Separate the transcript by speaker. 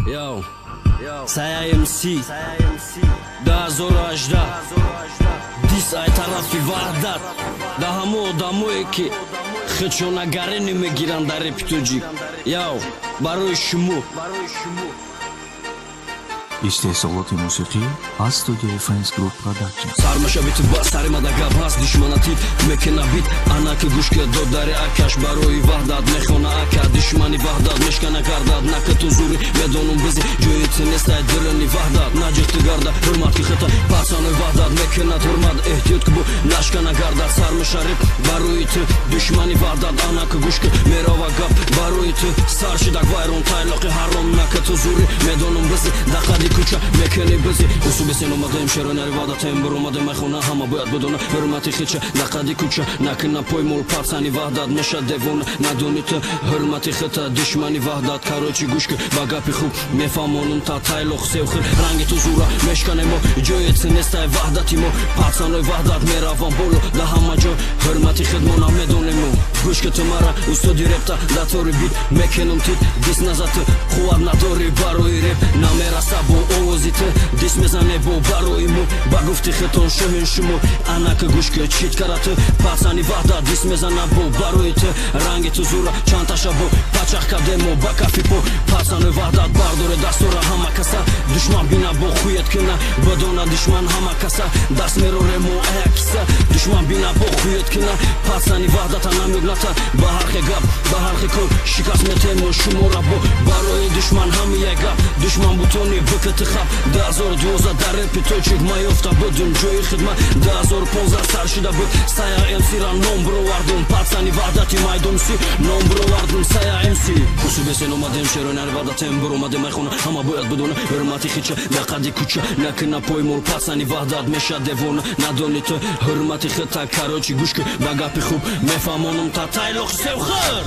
Speaker 1: Yo, Saya MC 2018 Dis ay тарафи ваҳдат да ҳамо одамое ки хичонагарӣ намегиранд дар репитоҷик. Yo, барои шумо
Speaker 2: истеҳсолоти мусиқӣ аз студияи Friends Group Production.
Speaker 1: Сармашабити ба сари мадагаб ҳаст душманати мекенабит анаки гӯшка додари акаш барои ваҳдат мехона ака душмани ваҳдат мешкана гардад нака ту зури медонум бизи ҷои ти нестай дилани ваҳдат наҷихти гарда ҳурмати хита пасанои ваҳдат мекенад ҳурмат эҳтиёт ки бу нашкана гардад сармашариб барои ти душмани ваҳдат анаки гӯшка мерава гап барои ти саршидак вайрон тайлоқи ҳаром нака ту зури медонум бизи дақади куча мекени бизи усуби сен омадаем шеронари ваҳдатем буромаде майхона ҳама бояд бидона ҳурмати хича дақади куча накина поймол пасани ваҳдат меша девона надони ти ҳурмати хита душмани ваҳдат карочи гӯшка ба гапи хуб мефаҳмонум та тайлоқ севхир ранги ту зура мешканемо ҷои ти нестай ваҳдати мо пасанои ваҳдат меравам боло да ҳама ҷо ҳурмати хидмона медонемо гӯшка ту мара устоди репта датори бит мекенум тит дис назати қувват надори барои реп намераса бо овози ти дис мезане бо барои мо ба гуфти хитон шӯҳин шумо анаки гӯшка чит карати пасани ваҳдат дис мезана бо барои ти ранги ту зура чанташа бо пачақ кардемо ба кафи по пасанои ваҳдат бардори дастора ҳама каса душман бина бо хует кина бадона душман ҳама каса даст мероремо аякиса душман бина бо хует кина пасани ваҳдата намёбната ба ҳархе гап ба ҳархе кор шикаст метемо шумора бо барои душман ҳами як гап душман бутони бикати хаб 2012 дар репитоҷик ма ёфта будум ҷои хидмат 2015 сар шуда буд Saya MC-ра ном бировардум пасани ваҳдати майдонси ном бировардум Saya MC усуби сен омадем шеронари ваҳдатем буромаде майхона ҳама бояд бидона ҳурмати хича дақади куча накина поймол пасани ваҳдат меша девона надони ту ҳурмати хита карочи гӯшка ба гапи хуб мефаҳмонум та тайлоқ севхир